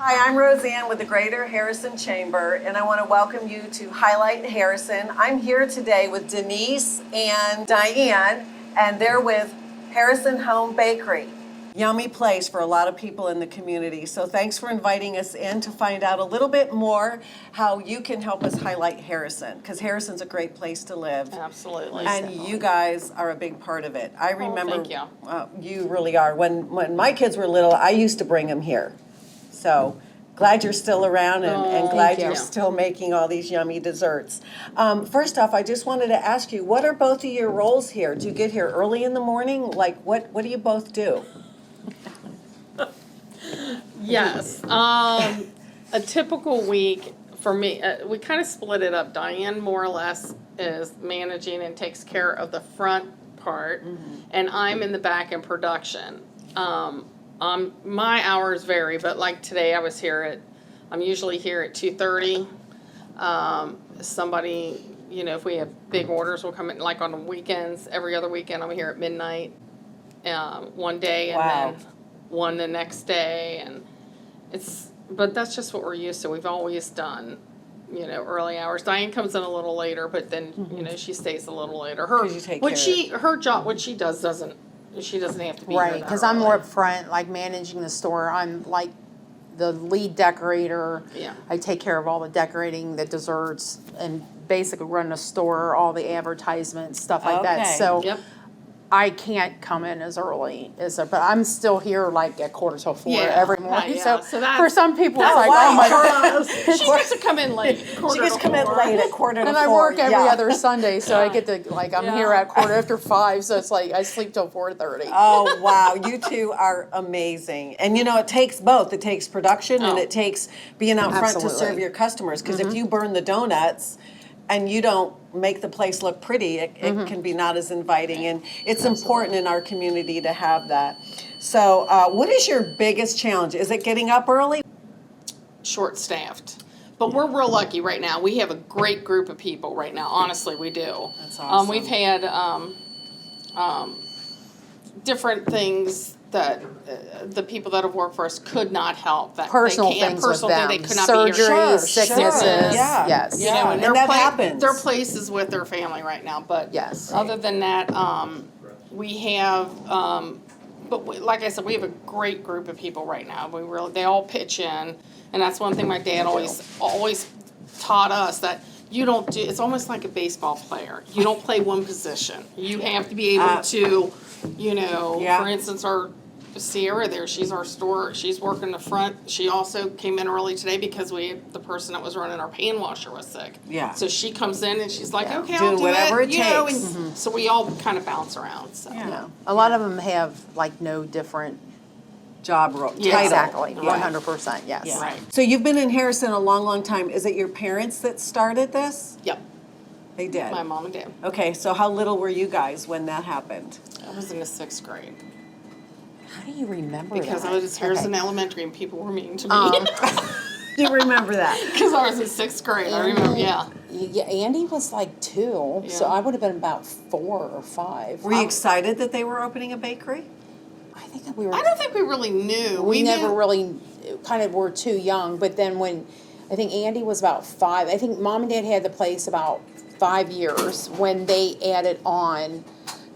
Hi, I'm Roseanne with the Greater Harrison Chamber, and I want to welcome you to Highlight Harrison. I'm here today with Denise and Diane, and they're with Harrison Home Bakery. Yummy place for a lot of people in the community. So thanks for inviting us in to find out a little bit more how you can help us highlight Harrison, because Harrison's a great place to live. Absolutely. And you guys are a big part of it. I remember, thank you. You really are. When my kids were little, I used to bring them here. So glad you're still around and glad you're still making all these yummy desserts. First off, I just wanted to ask you, what are both of your roles here? Do you get here early in the morning? Like, what do you both do? Yes. A typical week for me, we kind of split it up. Diane more or less is managing and takes care of the front part, and I'm in the back in production. My hours vary, but like today I'm usually here at 2:30. Somebody, if we have big orders, will come in like on the weekends. Every other weekend I'm here at midnight, one day, and then one the next day, and but that's just what we're used to. We've always done, early hours. Diane comes in a little later, but then, she stays a little later. Her job, what she does she doesn't have to be here right, because I'm more up front, like managing the store. I'm like the lead decorator. Yeah. I take care of all the decorating, the desserts, and basically run the store, all the advertisements, stuff like that. Okay. So Yep. I can't come in as early but I'm still here like at 3:45 Yeah. every morning. Yeah. So, So that's- for some people, it's Oh, like, wow. oh my God. She gets to come in late. She gets to come in late at 3:45. And I work every other Sunday, so I get to, I'm Yeah. here at 5:15, so it's like I sleep till 4:30. Oh, wow. You two are amazing. And it takes both. It takes production and it takes being out front to serve Absolutely. your customers. Because if you burn the donuts and you don't make the place look pretty, it can be not as inviting. And it's important in our community to have that. So what is your biggest challenge? Is it getting up early? Short-staffed. But we're real lucky right now. We have a great group of people right now. Honestly, we do. That's awesome. We've had different things that the people that have worked for us could not help. That Personal they can't, things personal with things, them, they could not be here. surgeries, Sure, sicknesses, yeah. yes. You know, and and that happens. Their places with their family right now, but Yes. other than that, we have, like I said, we have a great group of people right now. They all pitch in, and that's one thing my dad always taught us, that you don't do. It's almost like a baseball player. You don't play one position. You have to be able to, for instance, our Sierra there, she's our store, she's working the front. She also came in early today because the person that was running our pan washer was sick. Yeah. So she comes in and she's like, okay, Doing I'll do whatever it. it And takes. so we all kind of bounce around. So. Yeah. A lot of them have like no different, Job role. Yeah. Title. exactly, Yeah. 100%, yes. Yeah. Right. So you've been in Harrison a long, long time. Is it your parents that started this? Yep. They did. My mom and dad. Okay, so how little were you guys when that happened? I was in the 6th grade. How do you remember Because that? I was here as an Okay. elementary and people were mean to me. Do you remember that? Because I was in 6th grade. I remember, yeah. Yeah, Andy was like 2, so Yeah. I would have been about 4 or 5. Were you excited that they were opening a bakery? I think that we were. I don't think we really knew. We never knew. really, kind of were too young. But then when, I think Andy was about 5. I think Mom and Dad had the place about 5 years when they added on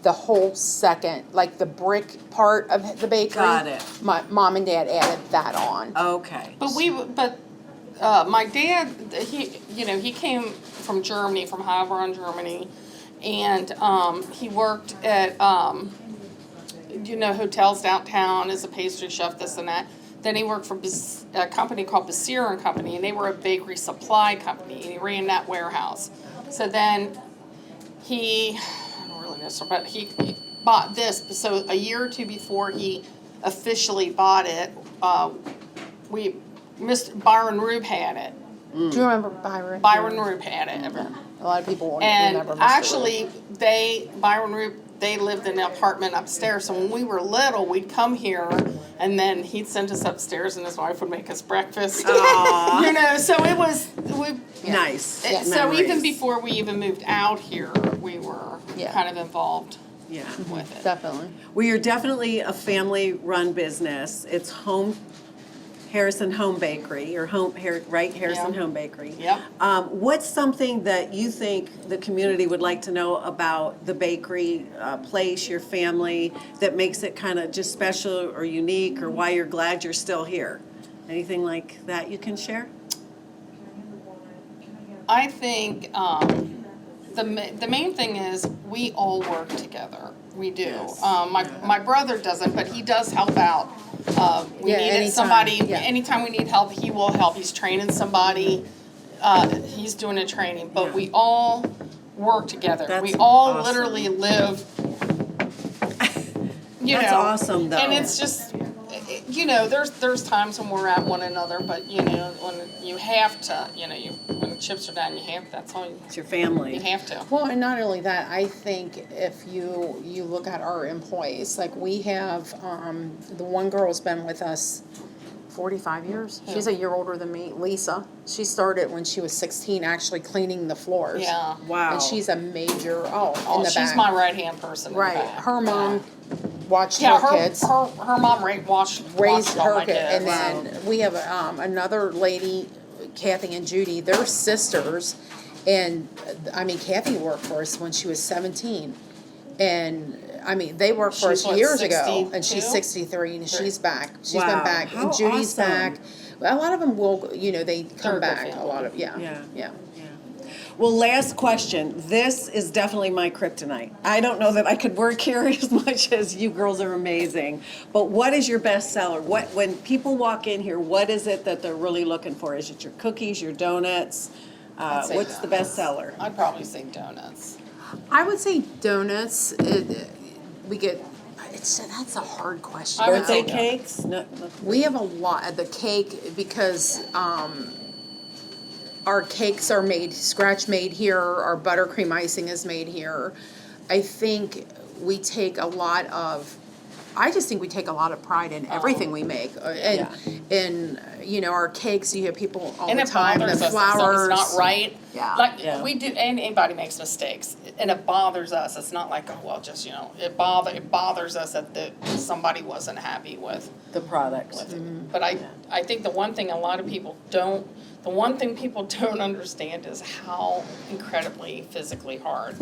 the whole second, like the brick part of the bakery. Got it. My Mom and Dad added that on. Okay. But my dad, he came from Germany, from Heilbronn, Germany, and he worked at hotels downtown as a pastry chef, this and that. Then he worked for a company called Basir and Company, and they were a bakery supply company, and he ran that warehouse. So then I don't really know, but he bought this. So a year or two before he officially bought it, Mr. Byron Rube had it. Do you remember Byron? Byron Rube had it. Yeah. A lot of people won't And remember Mr. actually, Byron Rube, they lived in an apartment upstairs. So when we were little, we'd come here, and then he'd send us upstairs, and his wife would make us breakfast. Aww. So it was Nice. So Memories. even before we even moved out here, we were kind of involved Yeah. with it. Definitely. Well, you're definitely a family-run business. It's home Harrison Home Bakery, or Harrison Yeah. Home Bakery. Yep. What's something that you think the community would like to know about the bakery place, your family, that makes it kind of just special or unique, or why you're glad you're still here? Anything like that you can share? I think the main thing is we all work together. We do. Yes. My brother doesn't, but he does help out. We Yeah, needed anytime, somebody. yeah. Anytime we need help, he will help. He's training somebody. He's doing a training, but Yeah. we all work together. That's We all awesome. literally live. That's awesome, though. And it's just, there's times when we're at one another, but when you have to, when the chips are down, that's all It's your you family. have to. Well, and not only that, I think if you look at our employees, like we have, the one girl's been with us 45 years. She's a year older than me, Lisa. She started when she was 16, actually cleaning the floors. Yeah. Wow. And she's a major, in the She's back. my right-hand person in the Right, back. her mom watched Yeah, her her kids. her mom watched Raised all her my kid, kids. and then we have another lady, Kathy and Judy. They're sisters, and Kathy worked for us when she was 17, and they worked for She's us what, years ago, and 62? she's 63, and she's back. She's Wow, been back, how and Judy's awesome. back. Well, a lot of them will, they They're come a back. good A family. lot of yeah. Yeah. Well, last question. This is definitely my kryptonite. I don't know that I could work here as much as you girls are amazing. But what is your best seller? When people walk in here, what is it that they're really looking for? Is it your cookies, your donuts? I'd say What's the best seller? I'd probably say donuts. I would say donuts. That's a hard question. I would Birthday say cakes? No. We have a lot of the cake because our cakes are scratch made here. Our buttercream icing is made here. I think we take a lot of. I just think we take a lot of pride in everything we make, and our cakes. You hear people all And the it time. bothers The us flowers. if something's not right. Yeah. Like Yeah. we do, and anybody makes mistakes, and it bothers us. It's not like it bothers us that somebody wasn't happy with The products. it. But I think the one thing people don't understand is how incredibly physically hard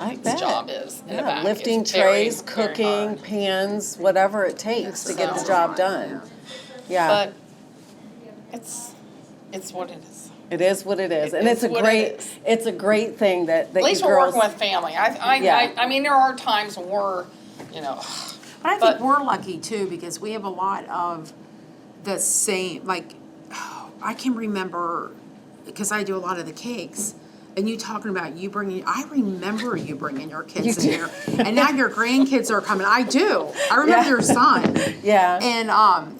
I this bet. job is in the Yeah, back. lifting It's very, trays, very cooking, hard. pans, whatever it takes to get the so job hard, done. Yeah. But it's what it is. It is what it is, and It's what it is. it's a great thing that At least you we're girls. working with family. Yeah. I mean, there are times when we're, But I think But- we're lucky too because we have a lot of the same, I can remember, because I do a lot of the cakes, and you talking about I remember you bringing your kids in here. And now your grandkids are coming. I do. I remember Yeah. your son. Yeah. And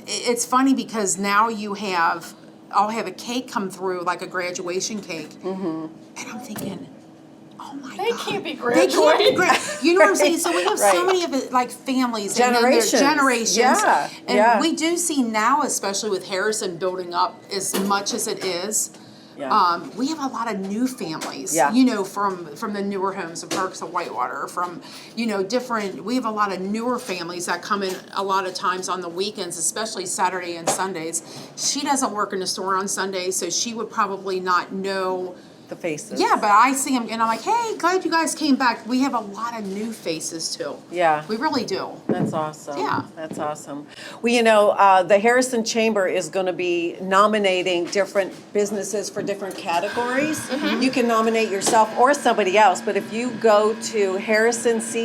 it's funny because now I'll have a cake come through, like a graduation cake. Mm-hmm. And I'm thinking, oh my God. They can't be They graduating. can't be You know what I'm saying? So we have so Right. many of it, like families. Generations. And then generations. Yeah, And yeah. we do see now, especially with Harrison building up as much as it is, Yeah. we have a lot of new families. Yeah. From the newer homes, the Parks of Whitewater, from, different, we have a lot of newer families that come in a lot of times on the weekends, especially Saturday and Sundays. She doesn't work in the store on Sundays, so she would probably not know. The faces. Yeah, but I see them and I'm like, hey, glad you guys came back. We have a lot of new faces too. Yeah. We really do. That's awesome. Yeah. That's awesome. Well, the Harrison Chamber is going to be nominating different businesses for different categories. Mm-hmm. You can nominate yourself or somebody else, but if you go to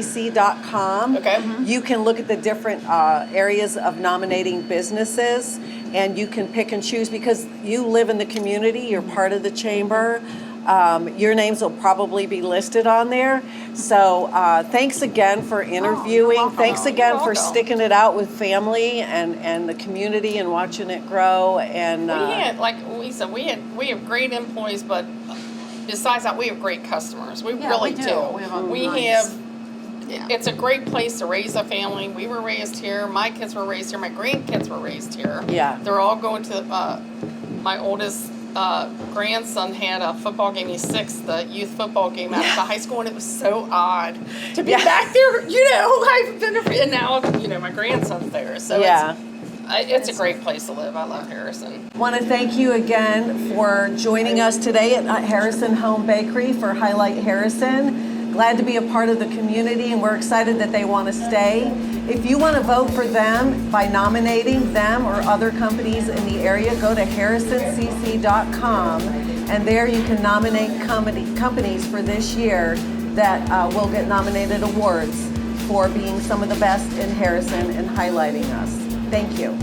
harrisoncc.com, Okay. you can look at the different areas of nominating businesses, and you can pick and choose because you live in the community, you're part of the chamber. Your names will probably be listed on there. So thanks again for interviewing. welcome. Thanks again You're for welcome. sticking it out with family and the community and watching it grow. And like we said, we have great employees, but besides that, we have great customers. We Yeah, really we do. do. We have a We nice- have. Yeah. It's a great place to raise a family. We were raised here. My kids were raised here. My grandkids were raised here. Yeah. They're all going to. My oldest grandson had a football game. He's 6, the youth football game out of the high school, and it was so odd to be Yeah. back there. I've been there, and now my grandson's there. So Yeah. It's a great place to live. I love Harrison. Want to thank you again for joining us today at Harrison Home Bakery for Highlight Harrison. Glad to be a part of the community, and we're excited that they want to stay. If you want to vote for them by nominating them or other companies in the area, go to harrisoncc.com, and there you can nominate companies for this year that will get nominated awards for being some of the best in Harrison and highlighting us. Thank you.